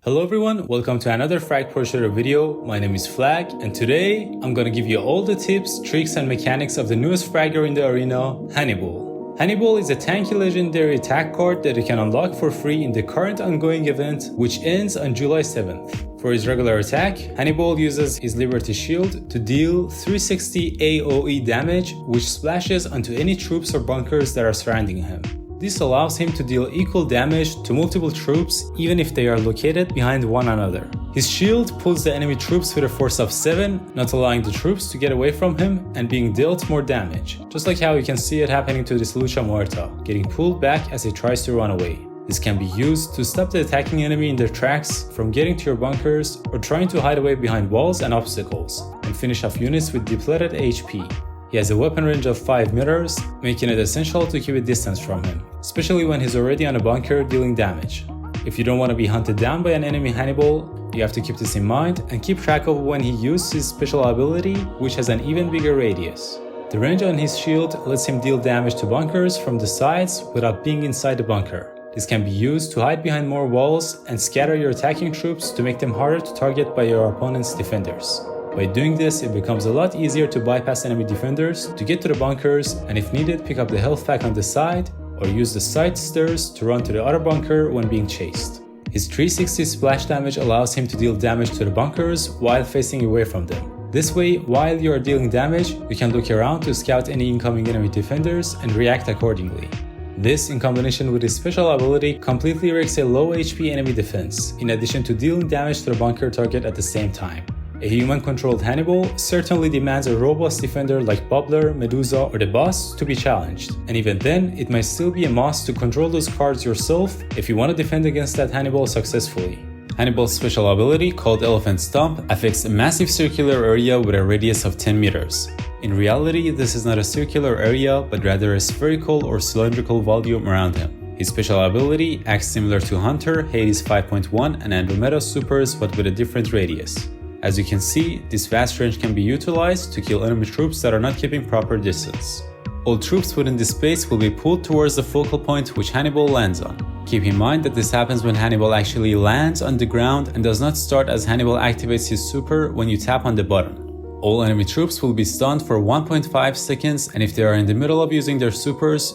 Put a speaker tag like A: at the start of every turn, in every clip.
A: Hello everyone, welcome to another Frag Portrait video. My name is Flag, and today I'm gonna give you all the tips, tricks and mechanics of the newest fragger in the arena, Hannibal. Hannibal is a tanky legendary attack card that you can unlock for free in the current ongoing event, which ends on July 7th. For his regular attack, Hannibal uses his Liberty Shield to deal 360 AoE damage, which splashes onto any troops or bunkers that are surrounding him. This allows him to deal equal damage to multiple troops even if they are located behind one another. His shield pulls the enemy troops with a force of 7, not allowing the troops to get away from him and being dealt more damage, just like how you can see it happening to this Lucha Muerta, getting pulled back as he tries to run away. This can be used to stop the attacking enemy in their tracks from getting to your bunkers or trying to hide away behind walls and obstacles, and finish off units with depleted HP. He has a weapon range of 5 meters, making it essential to keep a distance from him, especially when he's already on a bunker dealing damage. If you don't want to be hunted down by an enemy Hannibal, you have to keep this in mind and keep track of when he used his special ability, which has an even bigger radius. The range on his shield lets him deal damage to bunkers from the sides without being inside the bunker. This can be used to hide behind more walls and scatter your attacking troops to make them harder to target by your opponent's defenders. By doing this, it becomes a lot easier to bypass enemy defenders to get to the bunkers, and if needed, pick up the health pack on the side or use the side stairs to run to the other bunker when being chased. His 360 splash damage allows him to deal damage to the bunkers while facing away from them. This way, while you are dealing damage, you can look around to scout any incoming enemy defenders and react accordingly. This, in combination with his special ability, completely wrecks a low HP enemy defense, in addition to dealing damage to the bunker target at the same time. A human-controlled Hannibal certainly demands a robust defender like Bubbler, Medusa, or the boss to be challenged, and even then, it might still be a must to control those cards yourself if you want to defend against that Hannibal successfully. Hannibal's special ability, called Elephant Stomp, affects a massive circular area with a radius of 10 meters. In reality, this is not a circular area, but rather a spherical or cylindrical volume around him. His special ability acts similar to Hunter, Hades 5.1, and Andromeda Supers, but with a different radius. As you can see, this vast range can be utilized to kill enemy troops that are not keeping proper distance. All troops within this space will be pulled towards the focal point which Hannibal lands on. Keep in mind that this happens when Hannibal actually lands on the ground and does not start as Hannibal activates his super when you tap on the button. All enemy troops will be stunned for 1.5 seconds, and if they are in the middle of using their supers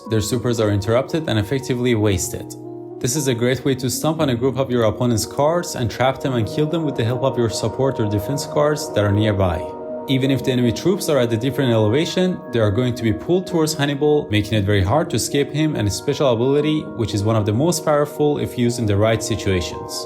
A: are interrupted and effectively wasted. This is a great way to stomp on a group of your opponent's cards and trap them and kill them with the help of your support or defense cards that are nearby. Even if the enemy troops are at a different elevation, they are going to be pulled towards Hannibal, making it very hard to escape him and his special ability, which is one of the most powerful if used in the right situations.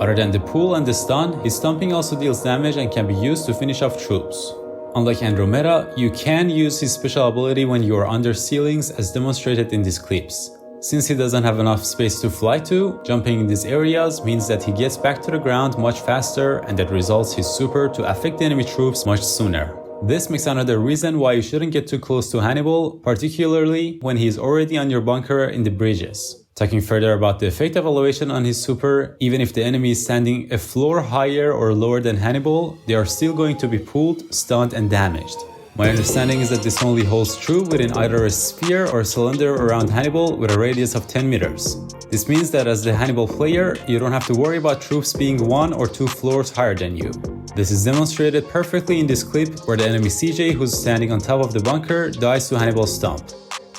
A: Other than the pull and the stun, his stomping also deals damage and can be used to finish off troops. Unlike Andromeda, you can use his special ability when you are under ceilings as demonstrated in these clips. Since he doesn't have enough space to fly to, jumping in these areas means that he gets back to the ground much faster, and that results his super to affect the enemy troops much sooner. This makes another reason why you shouldn't get too close to Hannibal, particularly when he is already on your bunker in the bridges. Talking further about the effect of elevation on his super, even if the enemy is standing a floor higher or lower than Hannibal, they are still going to be pulled, stunned and damaged. My understanding is that this only holds true within either a sphere or cylinder around Hannibal with a radius of 10 meters. This means that as the Hannibal player, you don't have to worry about troops being 1 or 2 floors higher than you. This is demonstrated perfectly in this clip where the enemy CJ who's standing on top of the bunker dies to Hannibal's stomp.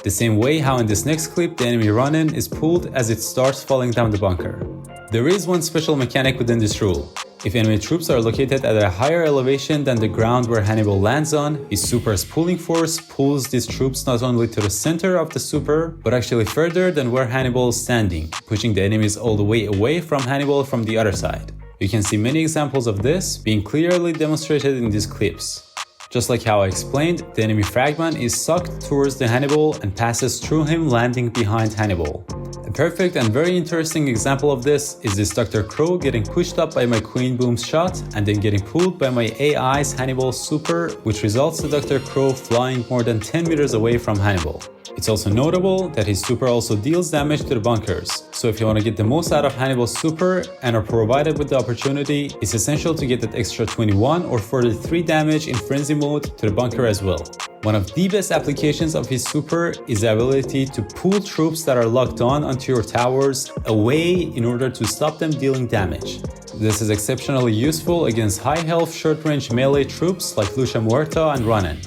A: The same way how in this next clip the enemy run-in is pulled as it starts falling down the bunker. There is one special mechanic within this rule. If enemy troops are located at a higher elevation than the ground where Hannibal lands on, his super's pulling force pulls these troops not only to the center of the super, but actually further than where Hannibal is standing, pushing the enemies all the way away from Hannibal from the other side. You can see many examples of this being clearly demonstrated in these clips. Just like how I explained, the enemy fragman is sucked towards the Hannibal and passes through him, landing behind Hannibal. A perfect and very interesting example of this is this Dr. Crow getting pushed up by my Queen Boom's shot and then getting pulled by my AI's Hannibal super, which results in Dr. Crow flying more than 10 meters away from Hannibal. It's also notable that his super also deals damage to the bunkers, so if you want to get the most out of Hannibal's super and are provided with the opportunity, it's essential to get that extra 21 or 43 damage in frenzy mode to the bunker as well. One of the best applications of his super is the ability to pull troops that are locked on onto your towers away in order to stop them dealing damage. This is exceptionally useful against high-health short-range melee troops like Lucia Muerta and Ronin.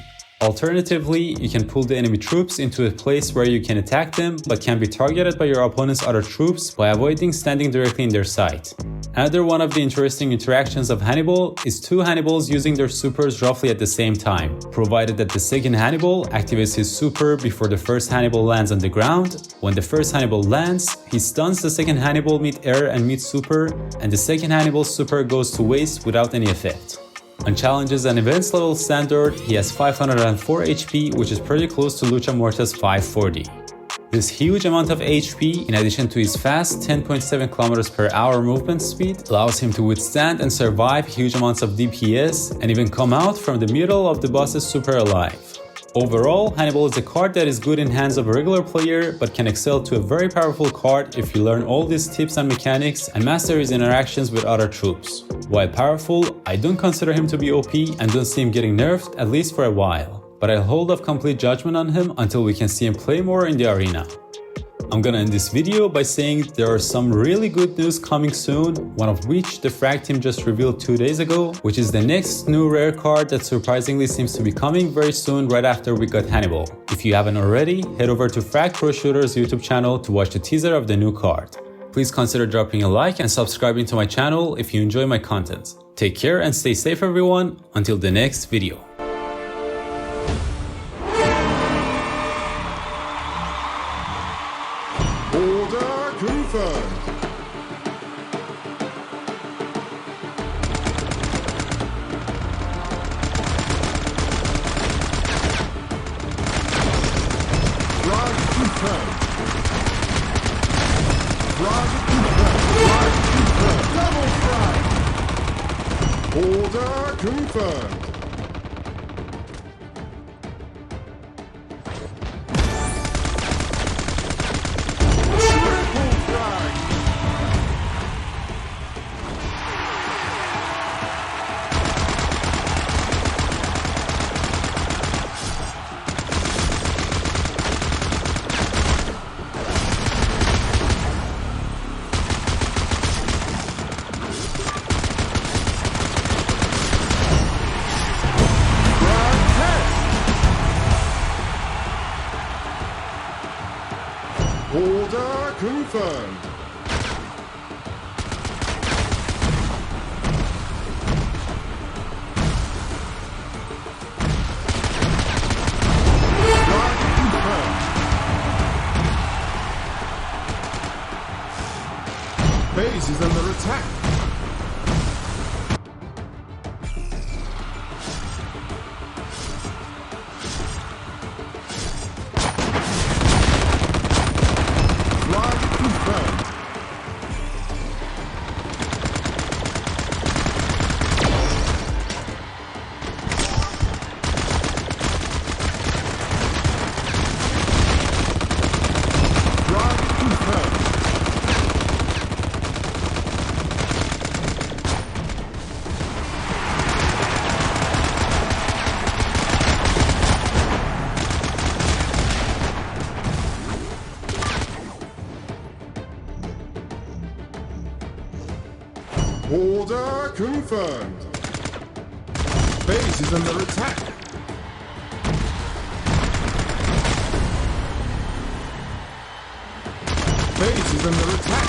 A: Alternatively, you can pull the enemy troops into a place where you can attack them but can be targeted by your opponent's other troops by avoiding standing directly in their sight. Another one of the interesting interactions of Hannibal is two Hannibals using their supers roughly at the same time, provided that the second Hannibal activates his super before the first Hannibal lands on the ground. When the first Hannibal lands, he stuns the second Hannibal mid-air and mid-super, and the second Hannibal's super goes to waste without any effect. On challenges and events level standard, he has 504 HP, which is pretty close to Lucia Muerta's 540. This huge amount of HP, in addition to his fast 10.7 km/h movement speed, allows him to withstand and survive huge amounts of DPS and even come out from the middle of the boss's super alive. Overall, Hannibal is a card that is good in hands of a regular player but can excel to a very powerful card if you learn all these tips and mechanics and master his interactions with other troops. While powerful, I don't consider him to be OP and don't see him getting nerfed, at least for a while. But I'll hold off complete judgment on him until we can see him play more in the arena. I'm gonna end this video by saying there are some really good news coming soon, one of which the Frag team just revealed 2 days ago, which is the next new rare card that surprisingly seems to be coming very soon right after we got Hannibal. If you haven't already, head over to Frag Pro Shooter's YouTube channel to watch the teaser of the new card. Please consider dropping a like and subscribing to my channel if you enjoy my content. Take care and stay safe everyone, until the next video.
B: Order confirmed. Frag confirmed. Frag confirmed. Frag confirmed. Double frag. Order confirmed. Order confirmed. Frag confirmed. Base is under attack. Order confirmed. Base is under attack. Base is under attack.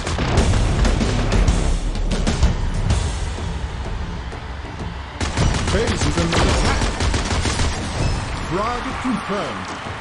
B: Base is under attack. Frag confirmed.